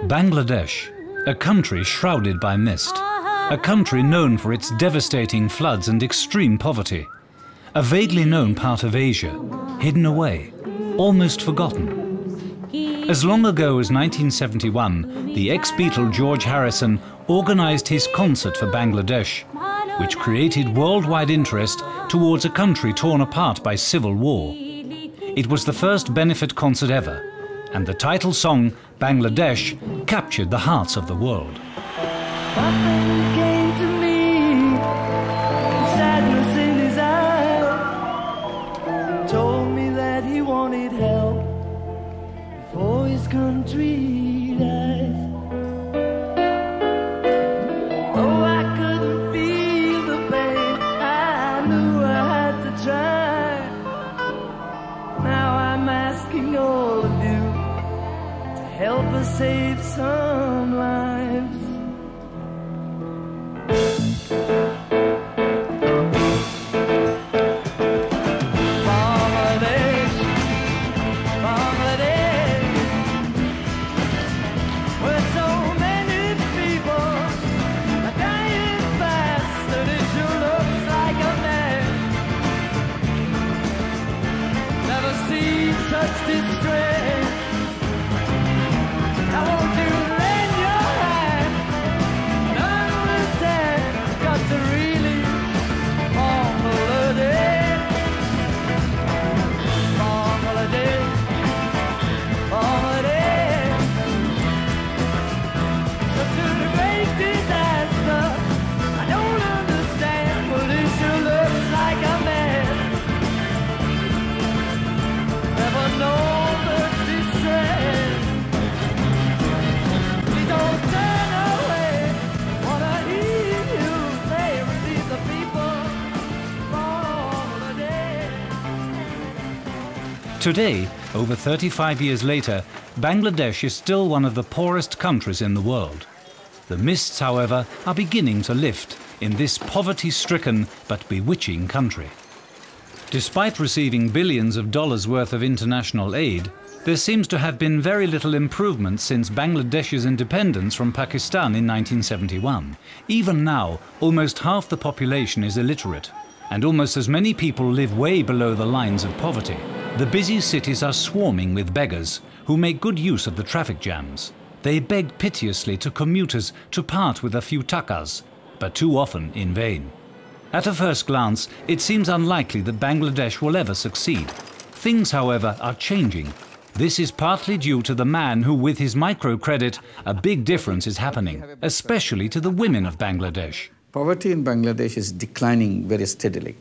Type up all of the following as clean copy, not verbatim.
Bangladesh, a country shrouded by mist, a country known for its devastating floods and extreme poverty, a vaguely known part of Asia, hidden away, almost forgotten. As long ago as 1971, the ex-Beatle George Harrison organized his concert for Bangladesh, which created worldwide interest towards a country torn apart by civil war. It was the first benefit concert ever, and the title song, Bangladesh, captured the hearts of the world. Came to me, sadness in his eyes, told me that he wanted help before his country dies. Oh, I couldn't feel the pain, I knew I had to try. Now I'm asking all of you to help us save some lives. Today, over 35 years later, Bangladesh is still one of the poorest countries in the world. The mists, however, are beginning to lift in this poverty-stricken but bewitching country. Despite receiving billions of dollars worth of international aid, there seems to have been very little improvement since Bangladesh's independence from Pakistan in 1971. Even now, almost half the population is illiterate, and almost as many people live way below the lines of poverty. The busy cities are swarming with beggars who make good use of the traffic jams. They beg piteously to commuters to part with a few takas, but too often in vain. At a first glance, it seems unlikely that Bangladesh will ever succeed. Things, however, are changing. This is partly due to the man who, with his microcredit, a big difference is happening, especially to the women of Bangladesh. Poverty in Bangladesh is declining very steadily.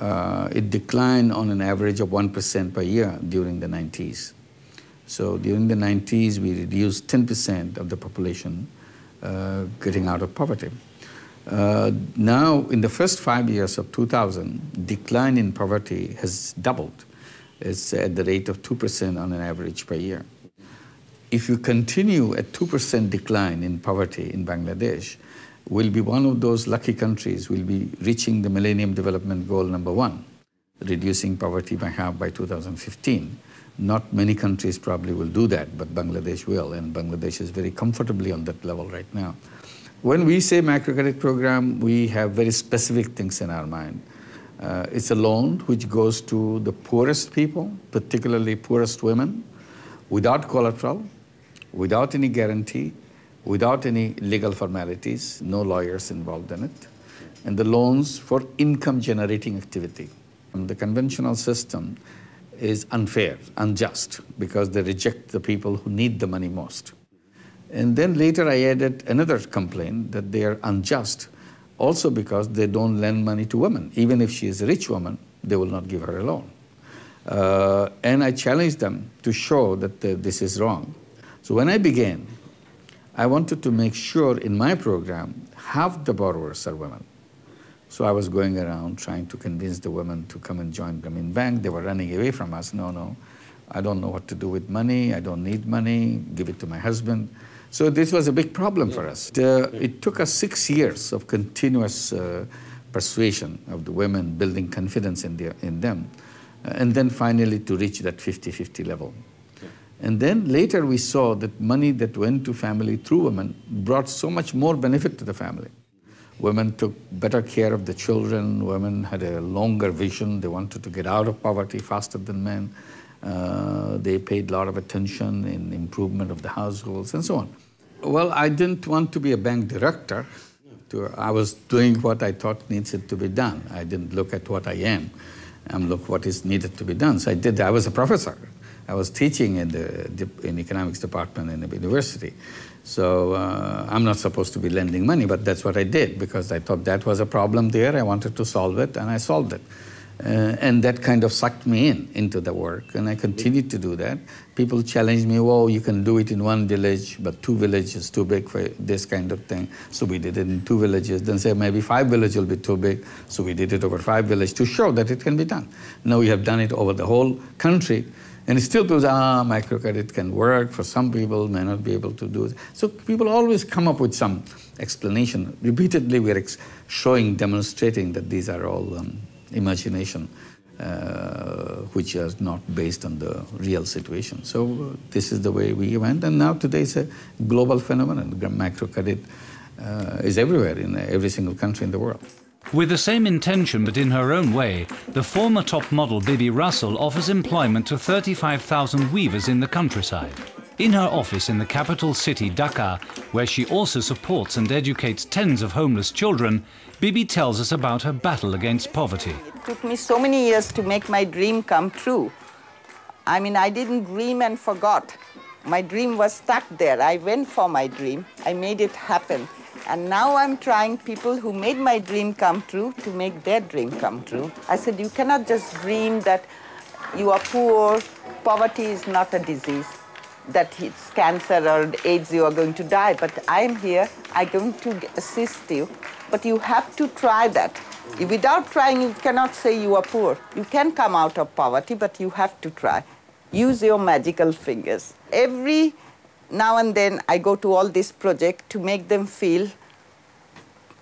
It declined on an average of 1% per year during the 90s. So during the 90s, we reduced 10% of the population getting out of poverty. Now, in the first 5 years of 2000, decline in poverty has doubled. It's at the rate of 2% on an average per year. If you continue at 2% decline in poverty in Bangladesh, we'll be one of those lucky countries. We'll be reaching the Millennium Development Goal #1, reducing poverty by half by 2015. Not many countries probably will do that, but Bangladesh will, and Bangladesh is very comfortably on that level right now. When we say microcredit program, we have very specific things in our mind. It's a loan which goes to the poorest people, particularly poorest women, without collateral, without any guarantee, without any legal formalities, no lawyers involved in it, and the loans for income-generating activity. And the conventional system is unfair, unjust, because they reject the people who need the money most. And then later I added another complaint that they are unjust, also because they don't lend money to women. Even if she is a rich woman, they will not give her a loan. And I challenged them to show that this is wrong. So when I began, I wanted to make sure in my program, half the borrowers are women. So I was going around trying to convince the women to come and join Grameen Bank. They were running away from us. No, I don't know what to do with money. I don't need money. Give it to my husband. So this was a big problem for us. It took us 6 years of continuous persuasion of the women, building confidence in them. and then finally to reach that 50-50 level. And then later we saw that money that went to family through women brought so much more benefit to the family. Women took better care of the children, women had a longer vision, they wanted to get out of poverty faster than men. They paid a lot of attention in improvement of the households and so on. Well, I didn't want to be a bank director. I was doing what I thought needed to be done. I didn't look at what I am and look what is needed to be done. So I was a professor. I was teaching in the economics department in the university. So I'm not supposed to be lending money, but that's what I did because I thought that was a problem there. I wanted to solve it, and I solved it. And that kind of sucked me into the work, and I continued to do that. People challenged me, "Whoa, you can do it in one village, but 2 villages is too big for this kind of thing." So we did it in 2 villages. Then say maybe 5 villages will be too big. So we did it over 5 villages to show that it can be done. Now we have done it over the whole country. And still people say, microcredit can work, for some people may not be able to do it. So people always come up with some explanation. Repeatedly we are demonstrating that these are all imagination, which is not based on the real situation. So this is the way we went, and now today it's a global phenomenon. Microcredit is everywhere, in every single country in the world. With the same intention but in her own way, the former top model Bibi Russell offers employment to 35,000 weavers in the countryside. In her office in the capital city, Dhaka, where she also supports and educates tens of homeless children, Bibi tells us about her battle against poverty. It took me so many years to make my dream come true. I mean, I didn't dream and forgot. My dream was stuck there. I went for my dream. I made it happen. And now I'm trying people who made my dream come true to make their dream come true. I said, you cannot just dream that you are poor. Poverty is not a disease, that it's cancer or AIDS, you are going to die. But I'm here, I'm going to assist you. But you have to try that. Without trying, you cannot say you are poor. You can come out of poverty, but you have to try. Use your magical fingers. Every now and then I go to all this project to make them feel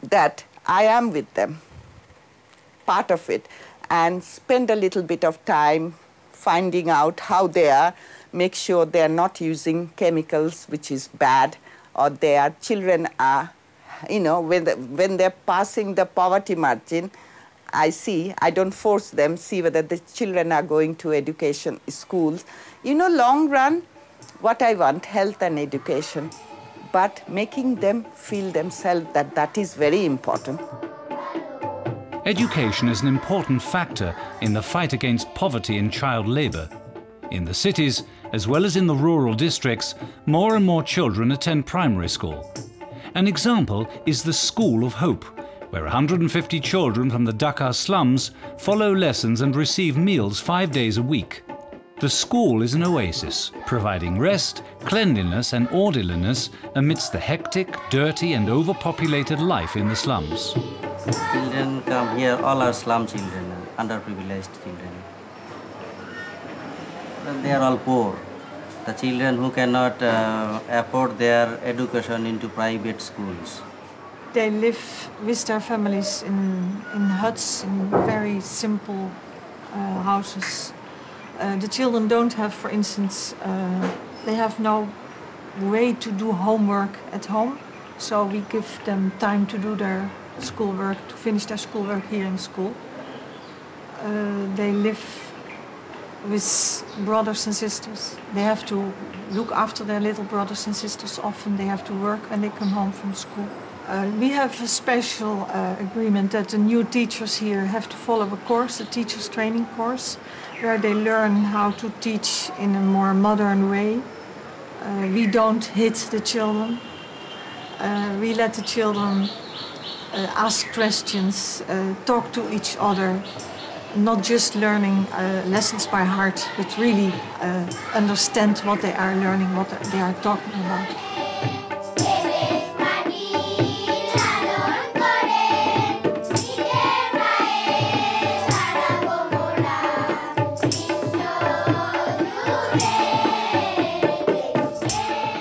that I am with them, part of it, and spend a little bit of time finding out how they are, make sure they are not using chemicals, which is bad, or their children are, you know, when they're passing the poverty margin, I don't force them, see whether the children are going to education schools. You know, long run, what I want, health and education, but making them feel themselves that is very important. Education is an important factor in the fight against poverty and child labour. In the cities, as well as in the rural districts, more and more children attend primary school. An example is the School of Hope, where 150 children from the Dhaka slums follow lessons and receive meals 5 days a week. The school is an oasis, providing rest, cleanliness and orderliness amidst the hectic, dirty and overpopulated life in the slums. Children come here, all are slum children, underprivileged children. They are all poor. The children who cannot afford their education into private schools. They live with their families in huts, in very simple houses. The children don't have, for instance, they have no way to do homework at home. So we give them time to do their schoolwork, to finish their schoolwork here in school. They live with brothers and sisters. They have to look after their little brothers and sisters. Often they have to work when they come home from school. We have a special agreement that the new teachers here have to follow a course, a teacher's training course, where they learn how to teach in a more modern way. We don't hit the children. We let the children ask questions, talk to each other, not just learning lessons by heart, but really understand what they are learning, what they are talking about.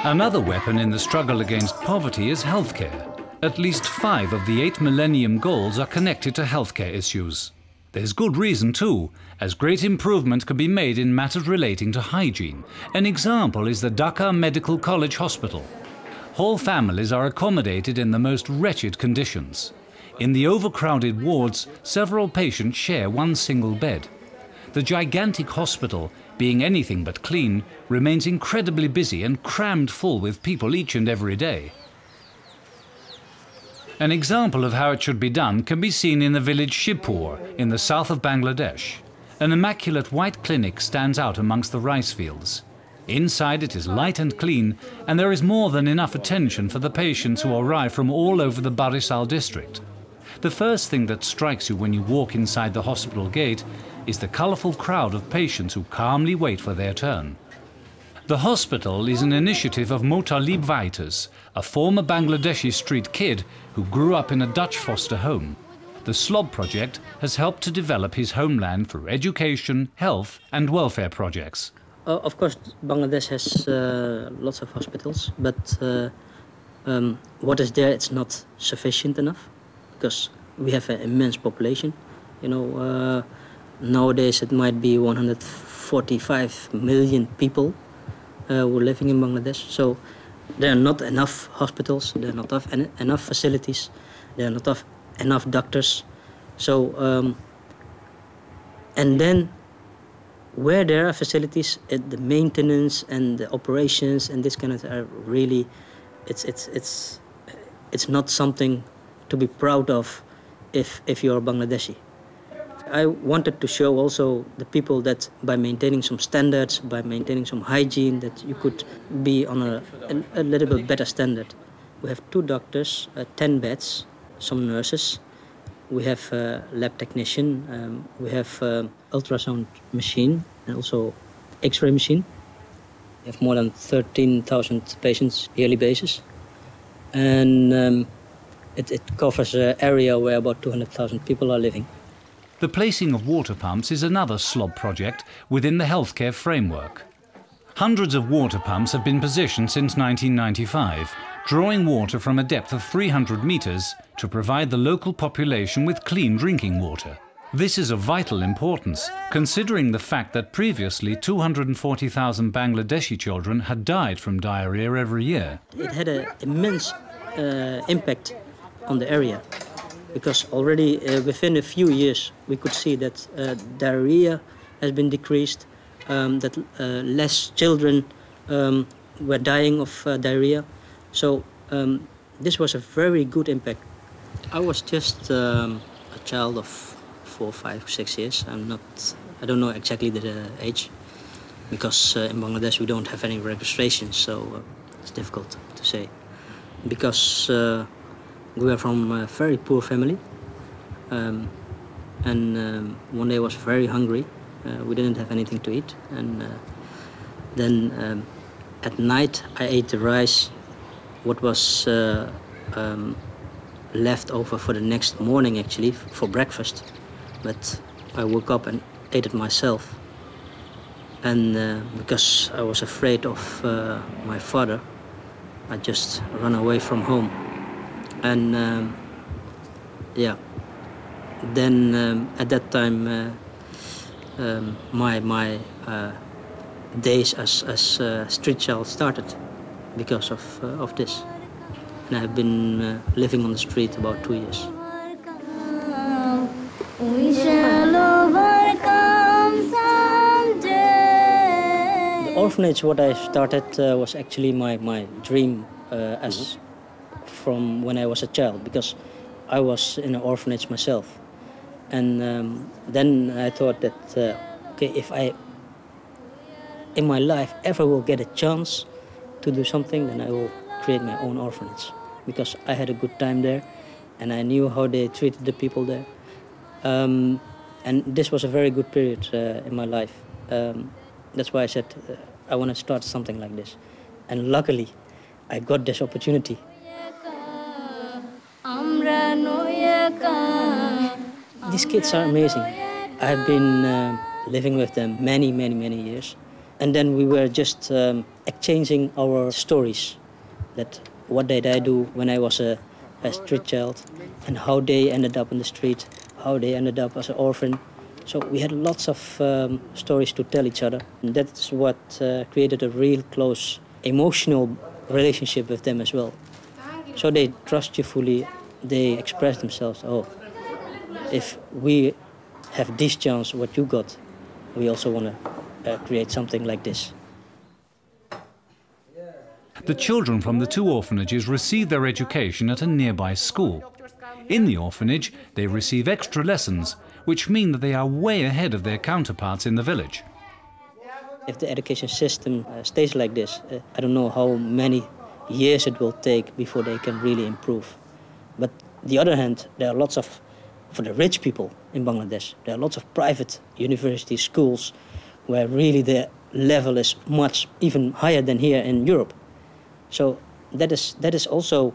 Another weapon in the struggle against poverty is healthcare. At least 5 of the 8 Millennium Goals are connected to healthcare issues. There's good reason too, as great improvement can be made in matters relating to hygiene. An example is the Dhaka Medical College Hospital. Whole families are accommodated in the most wretched conditions. In the overcrowded wards, several patients share one single bed. The gigantic hospital, being anything but clean, remains incredibly busy and crammed full with people each and every day. An example of how it should be done can be seen in the village Shibpur in the south of Bangladesh. An immaculate white clinic stands out amongst the rice fields. Inside it is light and clean, and there is more than enough attention for the patients who arrive from all over the Barisal district. The first thing that strikes you when you walk inside the hospital gate is the colourful crowd of patients who calmly wait for their turn. The hospital is an initiative of Motalib Waiters, a former Bangladeshi street kid who grew up in a Dutch foster home. The SLOB project has helped to develop his homeland through education, health and welfare projects. Of course, Bangladesh has lots of hospitals, but what is there, it's not sufficient enough, because we have an immense population. You know, nowadays it might be 145 million people who are living in Bangladesh. So there are not enough hospitals, there are not enough facilities, there are not enough doctors. So, and then where there are facilities, the maintenance and the operations and this kind of are really, it's not something to be proud of if you're Bangladeshi. I wanted to show also the people that by maintaining some standards, by maintaining some hygiene, that you could be on a little bit better standard. We have 2 doctors, 10 beds, some nurses. We have a lab technician, we have ultrasound machine and also X-ray machine. We have more than 13,000 patients yearly basis. And it covers an area where about 200,000 people are living. The placing of water pumps is another SLOB project within the healthcare framework. Hundreds of water pumps have been positioned since 1995, drawing water from a depth of 300 meters to provide the local population with clean drinking water. This is of vital importance, considering the fact that previously 240,000 Bangladeshi children had died from diarrhea every year. It had an immense impact on the area, because already within a few years we could see that diarrhea has been decreased, that less children were dying of diarrhea. So this was a very good impact. I was just a child of 4, 5, 6 years. I don't know exactly the age, because in Bangladesh we don't have any registration, so it's difficult to say. Because we are from a very poor family, and one day I was very hungry. We didn't have anything to eat, and then at night I ate the rice, what was left over for the next morning actually for breakfast. But I woke up and ate it myself, and because I was afraid of my father, I just ran away from home. And yeah, then at that time my days as a street child started because of this. And I've been living on the street about 2 years. The orphanage, what I started was actually my dream as from when I was a child, because I was in an orphanage myself. And then I thought that, okay, if I, in my life, ever will get a chance to do something, then I will create my own orphanage. Because I had a good time there, and I knew how they treated the people there. And this was a very good period in my life. That's why I said, I want to start something like this. And luckily, I got this opportunity. These kids are amazing. I've been living with them many years. And then we were just exchanging our stories. That what did I do when I was a street child, and how they ended up in the street, how they ended up as an orphan. So we had lots of stories to tell each other. And that's what created a real close emotional relationship with them as well. So they trust you fully. They express themselves. Oh, if we have this chance, what you got, we also want to create something like this. The children from the two orphanages receive their education at a nearby school. In the orphanage, they receive extra lessons, which mean that they are way ahead of their counterparts in the village. If the education system stays like this, I don't know how many years it will take before they can really improve. But on the other hand, there are lots of, for the rich people in Bangladesh, there are lots of private university schools where really the level is much even higher than here in Europe. So that is also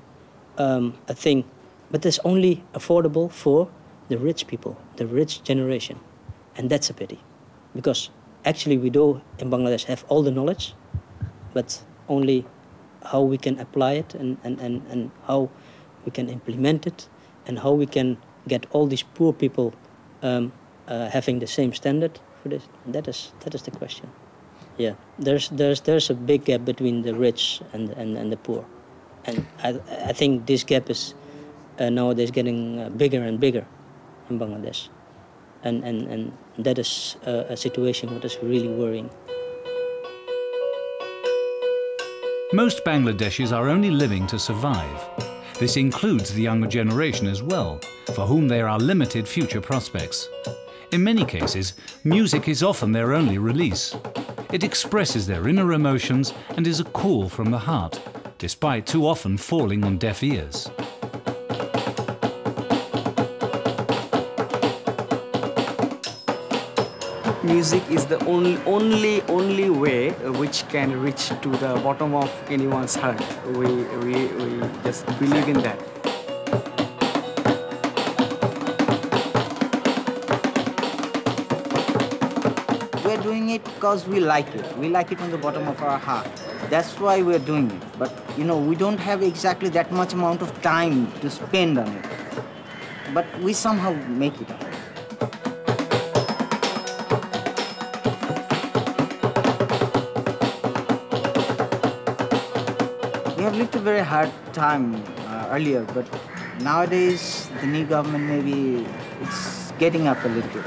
a thing, but it's only affordable for the rich people, the rich generation. And that's a pity, because actually we do in Bangladesh have all the knowledge, but only how we can apply it and how we can implement it and how we can get all these poor people having the same standard for this. That is the question. Yeah, there's a big gap between the rich and the poor, and I think this gap is nowadays getting bigger and bigger in Bangladesh, and that is a situation that is really worrying. Most Bangladeshis are only living to survive. This includes the younger generation as well, for whom there are limited future prospects. In many cases, music is often their only release. It expresses their inner emotions and is a call from the heart, despite too often falling on deaf ears. Music is the only way which can reach to the bottom of anyone's heart. We just believe in that. We're doing it because we like it. We like it on the bottom of our heart. That's why we're doing it. But, you know, we don't have exactly that much amount of time to spend on it. But we somehow make it up. We have lived a very hard time earlier, but nowadays the new government maybe it's getting up a little bit.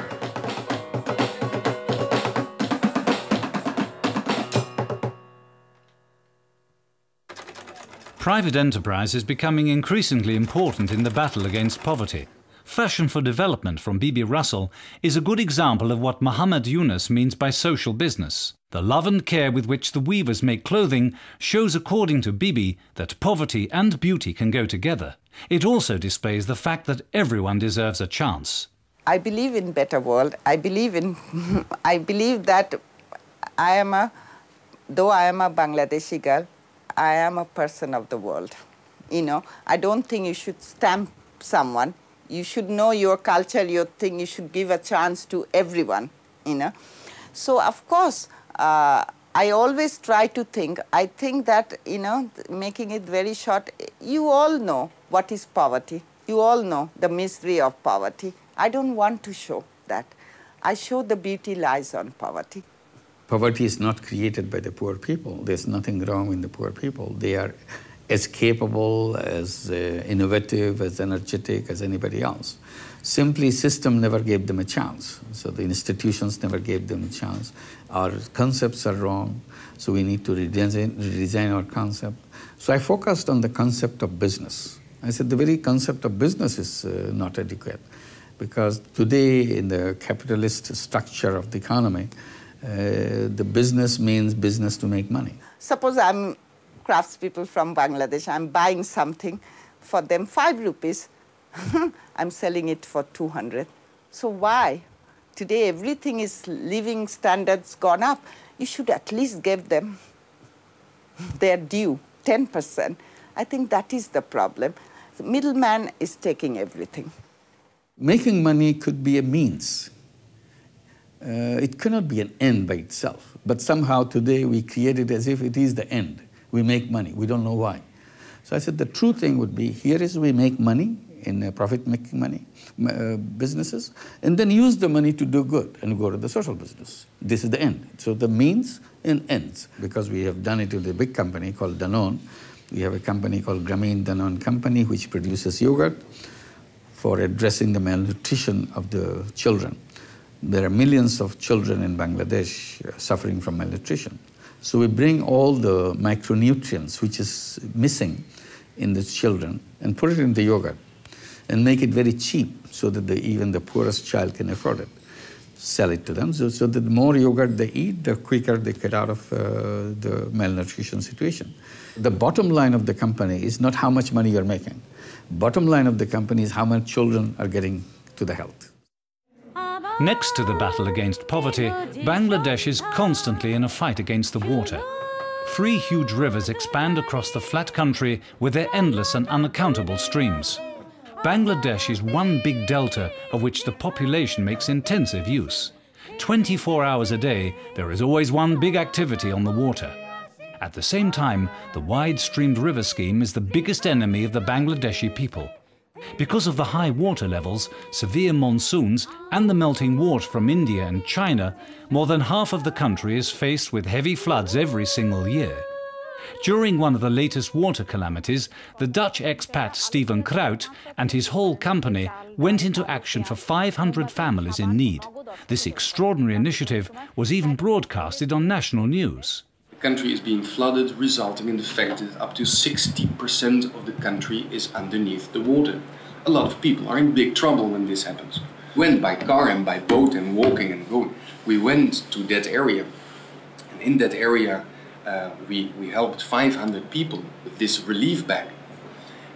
Private enterprise is becoming increasingly important in the battle against poverty. Fashion for Development from Bibi Russell is a good example of what Muhammad Yunus means by social business. The love and care with which the weavers make clothing shows, according to Bibi, that poverty and beauty can go together. It also displays the fact that everyone deserves a chance. I believe in better world. I believe that though I am a Bangladeshi girl, I am a person of the world. You know, I don't think you should stamp someone. You should know your culture, your thing. You should give a chance to everyone, you know. So, of course, I always try to think, I think that, you know, making it very short, you all know what is poverty. You all know the misery of poverty. I don't want to show that. I show the beauty lies on poverty. Poverty is not created by the poor people. There's nothing wrong with the poor people. They are as capable, as innovative, as energetic as anybody else. Simply, system never gave them a chance. So the institutions never gave them a chance. Our concepts are wrong, so we need to redesign our concept. So I focused on the concept of business. I said the very concept of business is not adequate, because today in the capitalist structure of the economy, the business means business to make money. Suppose I'm craftspeople from Bangladesh, I'm buying something for them 5 rupees, I'm selling it for 200. So why? Today everything is living standards gone up. You should at least give them their due, 10%. I think that is the problem. The middleman is taking everything. Making money could be a means. It cannot be an end by itself. But somehow today we create it as if it is the end. We make money. We don't know why. So I said the true thing would be, here is we make money in profit-making businesses, and then use the money to do good and go to the social business. This is the end. So the means and ends. Because we have done it with a big company called Danone. We have a company called Grameen Danone Company, which produces yogurt for addressing the malnutrition of the children. There are millions of children in Bangladesh suffering from malnutrition. So we bring all the micronutrients which is missing in the children and put it in the yogurt and make it very cheap so that even the poorest child can afford it. Sell it to them so that the more yogurt they eat, the quicker they get out of the malnutrition situation. The bottom line of the company is not how much money you're making. Bottom line of the company is how many children are getting to the health. Next to the battle against poverty, Bangladesh is constantly in a fight against the water. 3 huge rivers expand across the flat country with their endless and unaccountable streams. Bangladesh is one big delta of which the population makes intensive use. 24 hours a day, there is always one big activity on the water. At the same time, the wide-streamed river scheme is the biggest enemy of the Bangladeshi people. Because of the high water levels, severe monsoons and the melting water from India and China, more than half of the country is faced with heavy floods every single year. During one of the latest water calamities, the Dutch expat Steven Kraut and his whole company went into action for 500 families in need. This extraordinary initiative was even broadcasted on national news. The country is being flooded, resulting in the fact that up to 60% of the country is underneath the water. A lot of people are in big trouble when this happens. We went by car and by boat and walking and going. We went to that area, and in that area we helped 500 people with this relief bag.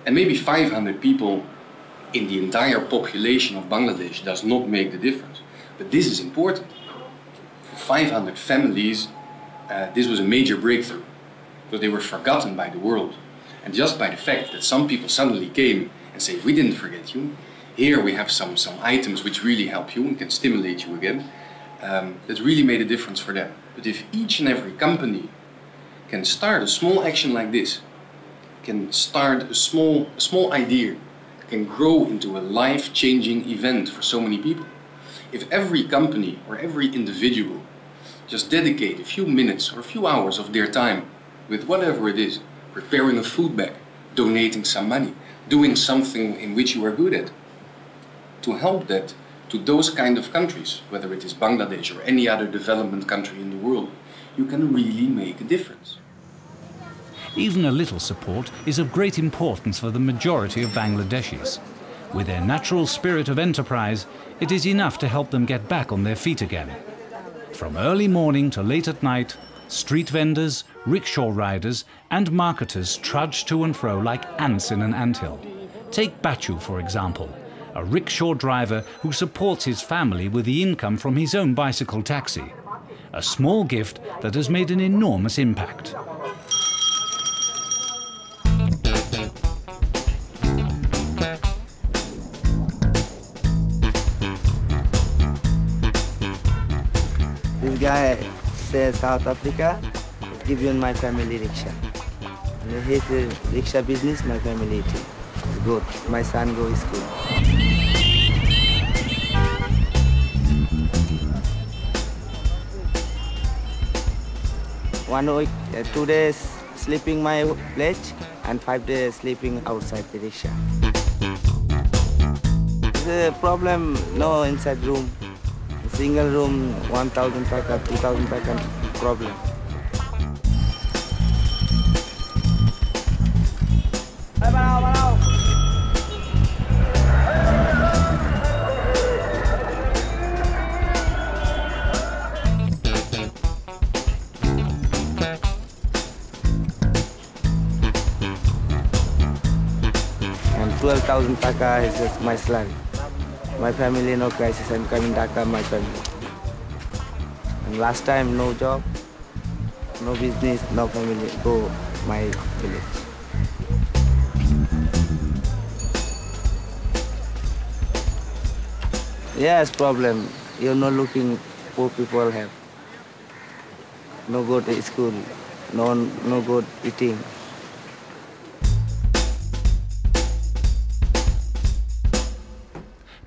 And maybe 500 people in the entire population of Bangladesh does not make the difference. But this is important. For 500 families, this was a major breakthrough, because they were forgotten by the world. And just by the fact that some people suddenly came and say, we didn't forget you, here we have some items which really help you and can stimulate you again, that really made a difference for them. But if each and every company can start a small action like this, can start a small idea, can grow into a life-changing event for so many people. If every company or every individual just dedicate a few minutes or a few hours of their time with whatever it is, preparing a food bag, donating some money, doing something in which you are good at, to help that to those kind of countries, whether it is Bangladesh or any other development country in the world, you can really make a difference. Even a little support is of great importance for the majority of Bangladeshis. With their natural spirit of enterprise, it is enough to help them get back on their feet again. From early morning to late at night, street vendors, rickshaw riders and marketers trudge to and fro like ants in an anthill. Take Bachu, for example, a rickshaw driver who supports his family with the income from his own bicycle taxi. A small gift that has made an enormous impact. This guy says South Africa, given my family rickshaw. And his rickshaw business, my family too. Good. My son go to school. 1 week, 2 days sleeping my village and 5 days sleeping outside the rickshaw. The problem, no inside room. Single room, 1,000 taka, 2,000 taka problem. And 12,000 taka is just my salary. My family, no crisis. I'm coming Dhaka, my family. And last time, no job, no business, no family. Go my village. Yes, problem. You're not looking. Poor people have no good school, no good eating.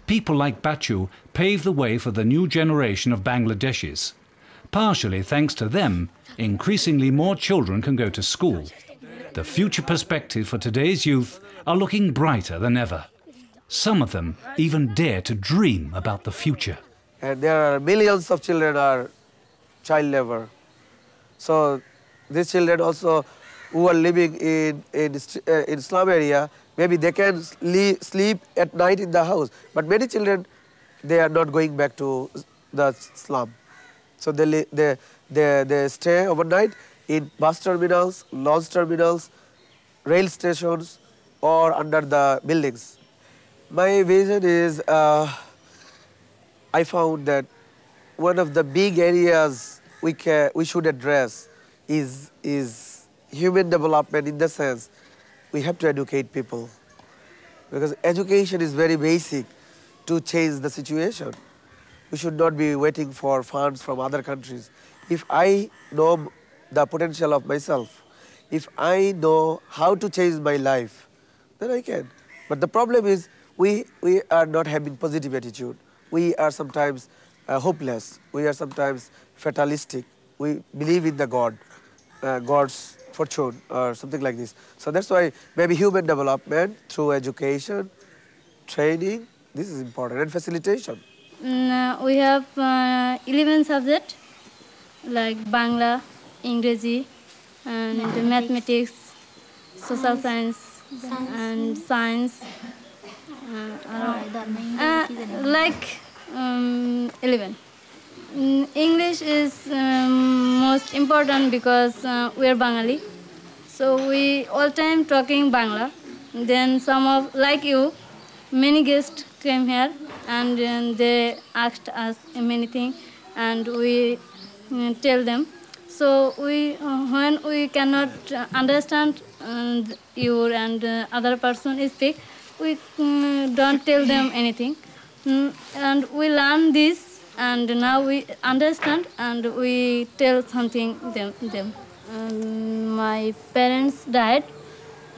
People like Bachu pave the way for the new generation of Bangladeshis. Partially thanks to them, increasingly more children can go to school. The future perspectives for today's youth are looking brighter than ever. Some of them even dare to dream about the future. And there are millions of children are child labor. So these children also who are living in slum area, maybe they can sleep at night in the house. But many children, they are not going back to the slum. So they stay overnight in bus terminals, launch terminals, rail stations, or under the buildings. My vision is, I found that one of the big areas we should address is human development, in the sense we have to educate people. Because education is very basic to change the situation. We should not be waiting for funds from other countries. If I know the potential of myself, if I know how to change my life, then I can. But the problem is we are not having positive attitude. We are sometimes hopeless. We are sometimes fatalistic. We believe in the God's fortune or something like this. So that's why maybe human development through education, training, this is important, and facilitation. We have 11 subjects like Bangla, English, and mathematics, social science, and science. Like 11. English is most important because we are Bengali, so we all time talking Bangla. Then some of, like you, many guests came here and they asked us many things and we tell them. So when we cannot understand you and other person speak, we don't tell them anything. And we learn this, and now we understand and we tell something them. My parents died,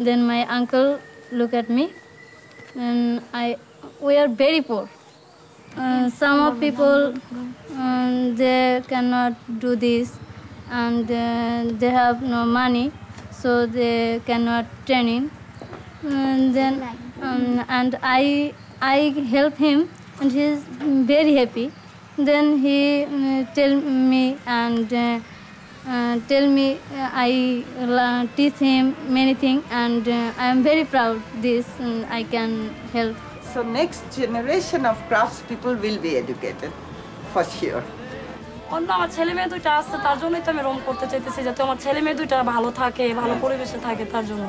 then my uncle looked at me, and we are very poor. Some of people, they cannot do this, and they have no money, so they cannot training. And then and I help him, and he is very happy. Then he tell me I teach him many things, and I am very proud this, and I can help. So next generation of craftspeople will be educated, for sure. অন্য আমার ছেলে মেয়ে দুইটা আছে, তার জন্যই তো আমি রোম করতে চাইতেছি, যাতে আমার ছেলে মেয়ে দুইটা ভালো থাকে, ভালো পরিবেশে থাকে, তার জন্য।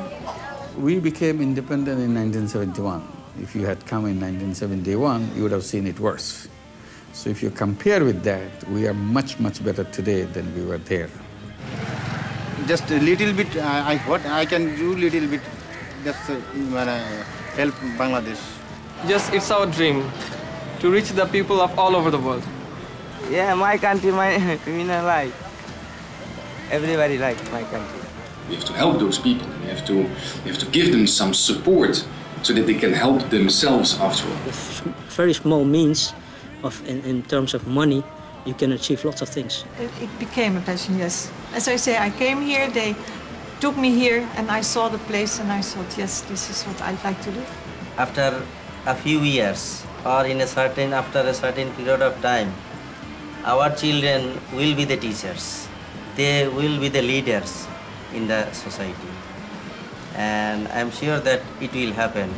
We became independent in 1971. If you had come in 1971, you would have seen it worse. So if you compare with that, we are much, much better today than we were there. Just a little bit, what I can do little bit, just help Bangladesh. Just, it's our dream to reach the people of all over the world. Yeah, my country, my life. Everybody likes my country. We have to help those people. We have to give them some support so that they can help themselves after all. With very small means in terms of money, you can achieve lots of things. It became a passion, yes. As I say, I came here, they took me here, and I saw the place, and I thought, yes, this is what I'd like to do. After a few years, or after a certain period of time, our children will be the teachers. They will be the leaders in the society. And I'm sure that it will happen.